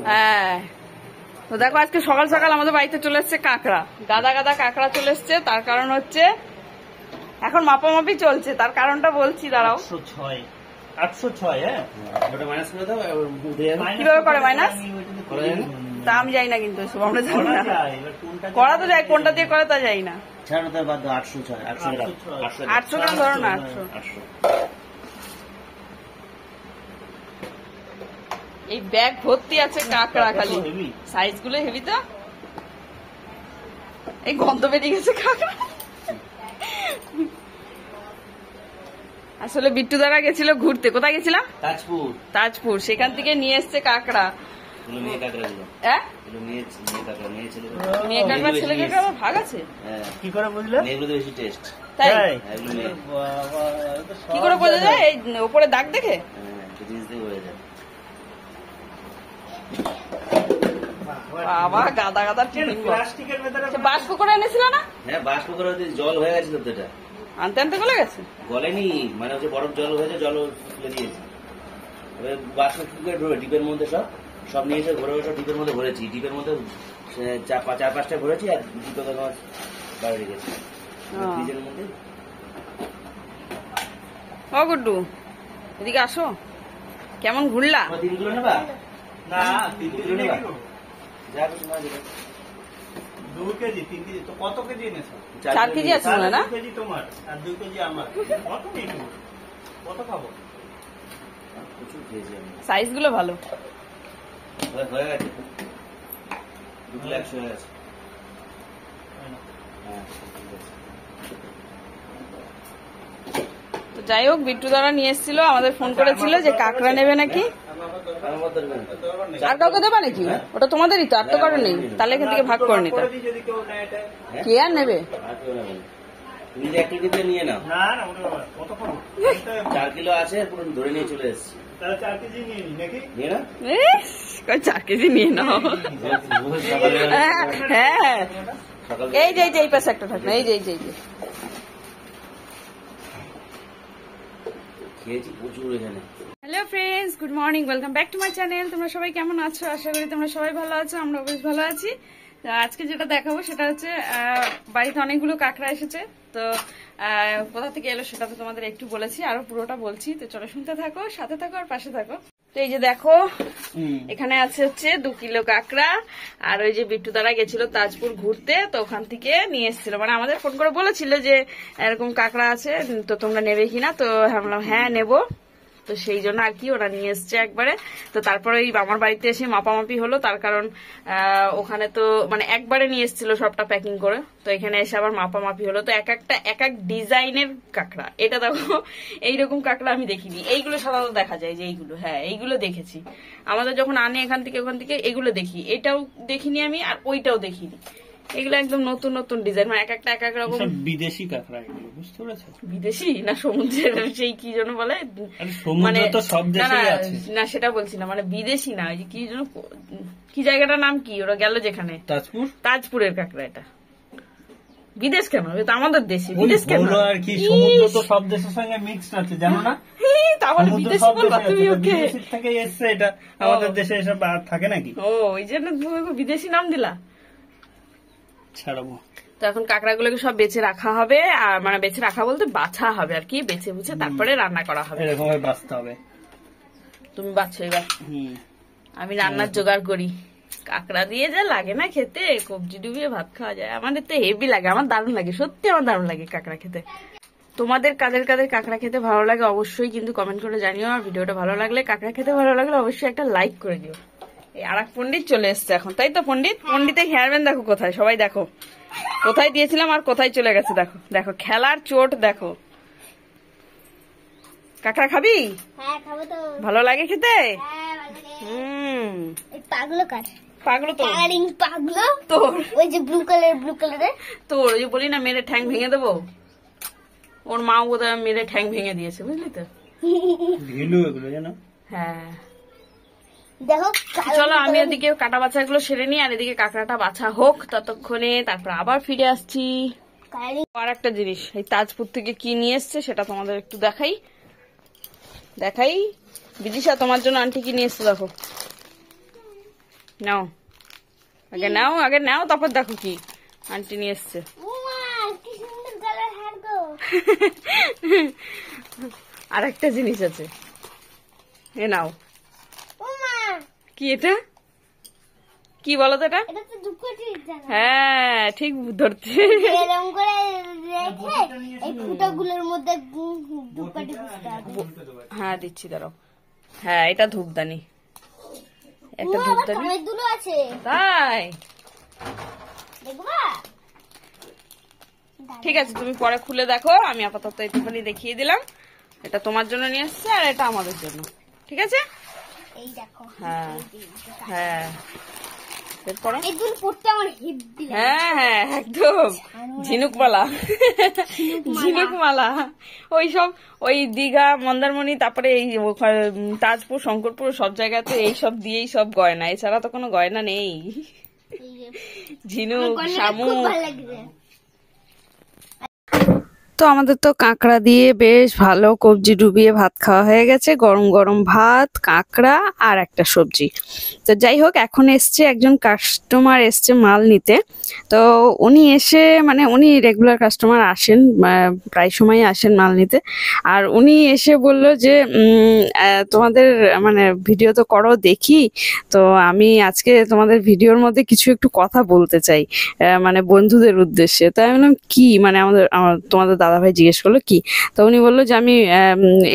হ্যাঁ, তো দেখো আজকে সকাল সকাল আমাদের বাড়িতে চলে এসছে কাঁকড়া, গাদা গাদা কাঁকড়া চলে এসছে। তার কারণ হচ্ছে এখন মাপামাপি চলছে, তার কারণটা বলছি, দাঁড়াও। 806, হ্যাঁ, কিভাবে করে মাইনাস? তা আমি যাই না, কিন্তু এসব আমরা জানি না। করা তো যায়, কোনটা দিয়ে করে তা যাই না। 800 গ্রাম ধরো না, 800। এই ব্যাগ ভর্তি আছে কাঁকড়া, খালি সাইজ গুলো হেভি। তো এই গন্ধ বেরিয়ে গেছে কাঁকড়া। আসলে বিট্টু দ্বারা গেছিল ঘুরতে। কোথায় গেছিলাম? তাজপুর। সেখান থেকে নিয়ে এসছে কাঁকড়া। মেয়ে কাঁকড়া ছেলে কাঁকড়া ভাগ আছে, কি করে বুঝলে? তাই কি করে বোঝা যায়? এই উপরে দাগ দেখে? বাবা, গাদা গাদা বাষ্প করে এনেছিল না? হ্যাঁ, বাষ্প করে জল হয়ে গেছে তো, এটা আনতে আনতে গলে গেছে। গলেনি, মানে হচ্ছে বরফ জল হয়েছে, জল তুলে দিয়েছি। বাষ্প কি করে ঢোকে ডিপের মধ্যে? সব নিয়ে এসে ঘরে সব ডিপের মধ্যে ভরেছি। ডিপের মধ্যে 4-5টা ভরেছি, আর দুটো তোমার বাইরে রেখেছি ফ্রিজের মধ্যে। ও গুড্ডু, এদিকে আসো। কেমন ঘুরলা? 3 কিলো নেবা? না, 3 কিলো নেবা। যা কিছু না, 2 কেজি 3 কেজি তো কত কেজি এনেছো? 4 কেজি আছে না? 2 কেজি তোমার আর 2 কেজি আমার। কত কেজি? কত খাবো? প্রচুর খেয়েছি আমি। সাইজ গুলো ভালো হয়ে গেছে, 2 কিলো 100 হয়ে গেছে। তো যাই হোক, বিট্টু দ্বারা নিয়ে এসেছিল, আমাদের ফোন করেছিল যে কাঁকড়া নেবে নাকি। আর কাউকে দেবা নাকি? ওটা তোমাদেরই তো, আর তো কারণ নেই। তাহলে এখান থেকে ভাগ করে নিতে। কে আর নেবে? তুমি যে 1 কেজি নিয়ে নাও। 4 কিলো আছে, পুরো ধরে নিয়ে চলে এসেছি। 4 কেজি নিয়ে নি নাকি? নিয়ে না? 4 কেজি নিয়ে নাও। হ্যাঁ, এই যে এই পাশে একটা থাকবে, এই যে খেয়েছি প্রচুর এখানে। Hello friends, good morning, welcome back to my channel. তোমরা সবাই কেমন আছো? আশা করি তোমরা সবাই ভালো আছো, আমরা বেশ ভালো আছি। তো আজকে যেটা দেখাবো সেটা হচ্ছে বাড়িতে অনেকগুলো কাঁকড়া এসেছে। তো কোথা থেকে এলো সেটা তো তোমাদের একটু বলেছি, আরো পুরোটা বলছি। তো চলো শুনতে থাকো, সাথে থাকো আর পাশে থাকো। তো এই যে দেখো, এখানে আছে হচ্ছে 2 কিলো কাঁকড়া। আর ওই যে বিট্টু দ্বারা গেছিল তাজপুর ঘুরতে, তো ওখান থেকে নিয়ে এসেছিল। মানে আমাদের ফোন করে বলেছিল যে এরকম কাঁকড়া আছে, তো তোমরা নেবে কিনা? তো ভাবলাম হ্যাঁ নেবো। তো সেই জন্য আর কি ওরা নিয়ে এসছে একবারে। তো তারপরে ওই আমার বাড়িতে এসে মাপামাপি হলো, তার কারণ ওখানে তো মানে একবারে নিয়ে এসেছিল সবটা প্যাকিং করে। তো এখানে এসে আবার মাপামাপি হলো। তো এক এক ডিজাইনের কাঁকড়া। এটা দেখো, এইরকম কাঁকড়া আমি দেখিনি। এইগুলো সাধারণত দেখা যায় যে এইগুলো, হ্যাঁ এইগুলো দেখেছি। আমাদের যখন আনে এখান থেকে ওখান থেকে এগুলো দেখি। এটাও দেখিনি আমি, আর ওইটাও দেখিনি। এগুলো একদম নতুন নতুন ডিজাইন, মানে এক এক রকম বিদেশি কাঁকড়া এগুলো, বুঝতে পেরেছো? বিদেশি না সমুদ্রের সেই কি যেন বলে, মানে না সেটা বলছি না, মানে বিদেশি না, ওই যে কি যেন, কি জায়গাটার নাম কি, ওরা গেল যেখানে, তাজপুরের কাঁকড়া। এটা বিদেশ কেন? এটা আমাদের দেশে, বিদেশ কেন? আর কি, সমুদ্র তো সব দেশের সঙ্গে মিক্সড আছে, জানো না? তাহলে বিদেশি বলবা তুমি? ওকে, বিদেশ থেকে এসছে এটা, আমাদের দেশে এসব থাকে নাকি? ও, ওই জন্য বিদেশি নাম দিলা। ছাড়াবো। তো এখন কাঁকড়াগুলোকে সব বেছে রাখা হবে, আর মানে বেছে রাখা বলতে বাছা হবে আর কি, বেছে বুঝে তারপরে রান্না করা হবে। এরকম ভাবে বাছতে হবে। তুমি বাছো এবার, আমি রান্নার জোগাড় করি। কাঁকড়া দিয়ে যা লাগে না খেতে, কবজি ডুবিয়ে ভাত খাওয়া যায়। আমাদের তো হেভি লাগে, আমার দারুণ লাগে, সত্যি আমার দারুণ লাগে কাঁকড়া খেতে। তোমাদের কাদের কাদের কাঁকড়া খেতে ভালো লাগে অবশ্যই কিন্তু কমেন্ট করে জানিও। আর ভিডিওটা ভালো লাগলে, কাঁকড়া খেতে ভালো লাগলে অবশ্যই একটা লাইক করে দিও। আর এক পন্ডিত চলে এসছে এখন, তাই তো? পন্ডিতের হেয়ার ব্যান্ড দেখো কোথায়, সবাই দেখো কোথায় দিয়েছিলাম আর কোথায় চলে গেছে। দেখো দেখো, খেলার চোট দেখো। কাঁকড়া খাবি? হ্যাঁ খাবো তো। ভালো লাগে খেতে? পাগলো কার? পাগলো তো, পাগলো তোর। ওই যে ব্লু কালারের তোর, ওই যে বলি না মেরে ঠ্যাং ভেঙে দেবো। ওর মা বোধহয় মেরে ঠ্যাং ভেঙে দিয়েছে, বুঝলি তো? হ্যাঁ, দেখো চলো আমি ওদিকে কাটা বাছা গুলো সেরে নিই, আর এদিকে কাঁকড়াটা বাছা হোক ততক্ষণে, তারপর আবার ফিরে আসছি। আর একটা জিনিস, এই তাজপুর থেকে কি নিয়ে এসছে সেটা তোমাদের একটু দেখাই। বিদিশা তোমার জন্য আন্টি কি নিয়ে এসছে দেখো, নাও আগে নাও তারপর দেখো কি আন্টি নিয়ে এসছে। কি সুন্দর কালার হেয়ার গো। আর একটা জিনিস আছে, এ নাও। ওমা কি এটা, কি বলো তো এটা? এটা তো দুকোটি জানা। হ্যাঁ ঠিক ধরতে। এরকম করে রেখে এই ফুটাগুলোর মধ্যে দুকোটি দিতে হবে। হ্যাঁ দিচ্ছি দাঁড়াও। হ্যাঁ এটা ধূপদানি, একটা আবার ধূপদানি। টমেটো দুলো আছে তাই দেখবা। ঠিক আছে, তুমি পরে খুলে দেখো, আমি আপাতত একটুখানি দেখিয়ে দিলাম। এটা তোমার জন্য নিয়ে এসছে আর এটা আমাদের জন্য, ঠিক আছে? এই দেখো হ্যাঁ হ্যাঁ এরপর এই দুল পড়তে আমার হেভি লাগে। হ্যাঁ একদম ঝিনুকমালা, ঝিনুকমালা ওই সব, ওই দীঘা মন্দারমণি তারপরে এই তাজপুর শঙ্করপুর সব জায়গাতে এই সব দিয়েই সব গয়না, এছাড়া তো কোনো গয়না নেই। এই যে ঝিনুক খুব শামুক। ভালো লাগছে। তো আমাদের তো কাঁকড়া দিয়ে বেশ ভালো কবজি ডুবিয়ে ভাত খাওয়া হয়ে গেছে, গরম গরম ভাত, কাঁকড়া আর একটা সবজি। তো যাই হোক, এখন এসছে একজন কাস্টমার, এসছে মাল নিতে। তো উনি এসে মানে উনি রেগুলার কাস্টমার আসেন, প্রায় সময় আসেন মাল নিতে। আর উনি এসে বলল যে তোমাদের মানে ভিডিও তো করো দেখি, তো আমি আজকে তোমাদের ভিডিওর মধ্যে কিছু একটু কথা বলতে চাই, মানে বন্ধুদের উদ্দেশ্যে। তো আমি বললাম কি, মানে তোমাদের দাদাভাই জিজ্ঞেস করলো কি, তো উনি বললো যে আমি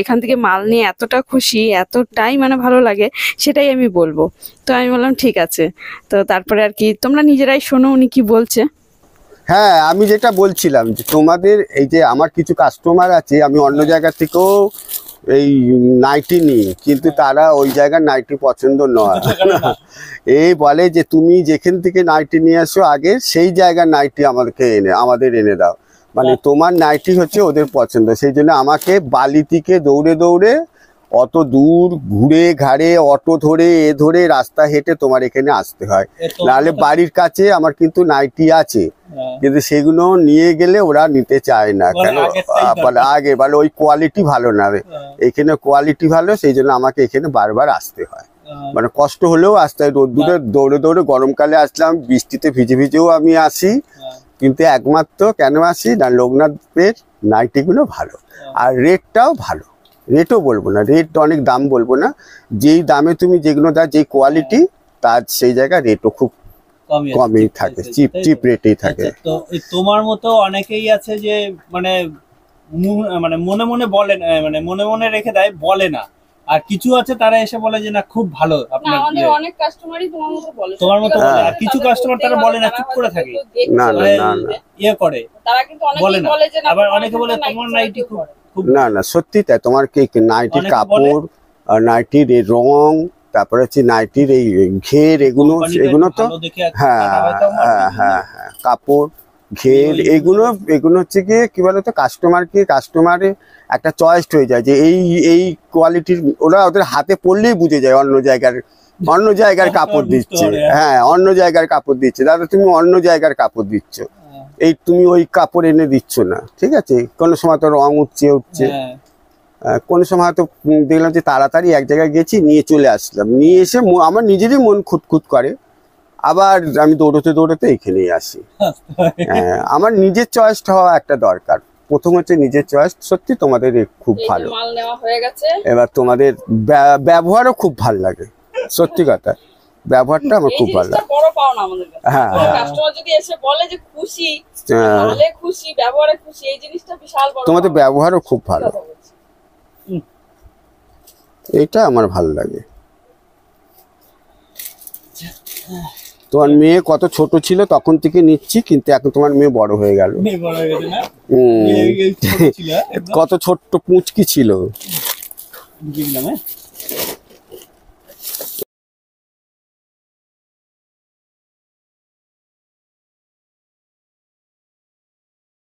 এখান থেকে মাল নিয়ে এতটা খুশি, এতটাই মানে ভালো লাগে, সেটাই আমি বলবো। তো আমি বললাম ঠিক আছে। তো তারপরে আর কি তোমরা নিজেরাই শোনো উনি কি বলছে। হ্যাঁ, আমি যেটা বলছিলাম যে তোমাদের এই যে আমার কিছু কাস্টমার আছে, আমি অন্য জায়গা থেকেও এই নাইটি নিই, কিন্তু তারা ওই জায়গার নাইটি পছন্দ নয়। এই বলে যে তুমি যেখান থেকে নাইটি নিয়ে আসো আগে, সেই জায়গার নাইটি আমাদের এনে দাও, মানে তোমার নাইটি হচ্ছে ওদের পছন্দ। সেই জন্য আমাকে বালি থেকে দৌড়ে দৌড়ে অত দূর ঘুরে ঘাড়ে অটো ধরে ধরে রাস্তা হেঁটে তোমার এখানে আসতে হয়। নাহলে বাড়ির কাছে আমার কিন্তু নাইটি আছে, কিন্তু সেগুলো নিয়ে গেলে ওরা নিতে চায় না। কেন? আগে বলে ওই কোয়ালিটি ভালো না, এখানে কোয়ালিটি ভালো, সেই জন্য আমাকে এখানে বারবার আসতে হয়। মানে কষ্ট হলেও আসতে হয়, রোদ্দুরে দৌড়ে দৌড়ে, গরমকালে আসলাম, বৃষ্টিতে ভিজে ভিজেও আমি আসি, কিন্তু একমাত্র কেন আসি না, লোকনাথের নাইটিগুলো ভালো আর রেটটাও ভালো। রেটও বলবো না, রেট অনেক দাম বলবো না, যেই দামে তুমি যেগুলো দাও, যেই কোয়ালিটি, তার সেই জায়গায় রেটও খুব কমই থাকে, চিপ রেটেই থাকে। তো তোমার মতো অনেকেই আছে যে মানে মনে মনে বলে, মানে মনে মনে রেখে দেয়, বলে না। আর কিছু আছে তারা এসে বলে যে না খুব ভালো আপনার, আমাদের অনেক কাস্টমারই তোমার মতো বলে। আর কিছু কাস্টমার তারা বলে না, চুপ করে থাকে, না না না না ইয়ে করে, তারা কিন্তু বলে না। বলে যে না, আবার অনেকে বলে তোমার নাইটি খুব না না সত্যি তাই। তোমার কি নাইটির কাপড়, নাইটির এই রং, তারপরে হচ্ছে নাইটির এই ঘের, এগুলো তো হ্যাঁ হ্যাঁ হ্যাঁ হ্যাঁ, কাপড় ঘের এগুলো হচ্ছে কি বলতো, কাস্টমারের একটা চয়েস হয়ে যায় যে এই কোয়ালিটির, ওরা ওদের হাতে পড়লেই বুঝে যায় অন্য জায়গার কাপড় দিচ্ছে। হ্যাঁ, অন্য জায়গার কাপড় দিচ্ছে, দাদা তুমি অন্য জায়গার কাপড় দিচ্ছ, এই তুমি ওই কাপড় এনে দিচ্ছ না, ঠিক আছে? কোনো সময় তো রং উঠছে, কোনো সময় হয়তো দেখলাম যে তাড়াতাড়ি এক জায়গায় গেছি, নিয়ে চলে আসলাম, নিয়ে এসে আমার নিজেরই মন খুঁতখুত করে, আবার আমি দৌড়তে এখানেই আসি। হ্যাঁ, আমার নিজের চয়েসটা হওয়া একটা দরকার। প্রথম হচ্ছে নিজের চয়েস। সত্যি তোমাদের খুব ভালো, মাল নেওয়া হয়ে গেছে। এবার তোমাদের ব্যবহারও খুব ভালো লাগে, সত্যি কথা, ব্যবহারটা আমার খুব ভালো লাগে। বড় পাওনা আমাদের কাছে। হ্যাঁ কাস্টমার যদি এসে বলে যে খুশি, তাহলে খুশি, ব্যবহারে খুশি, এই জিনিসটা বিশাল বড়। তোমাদের ব্যবহারও খুব ভালো, এটা আমার ভালো লাগে। তোমার মেয়ে কত ছোট ছিল তখন থেকে নিচ্ছি, কিন্তু এখন তোমার মেয়ে বড় হয়ে গেল। কত ছোট্ট পুঁচকি ছিল।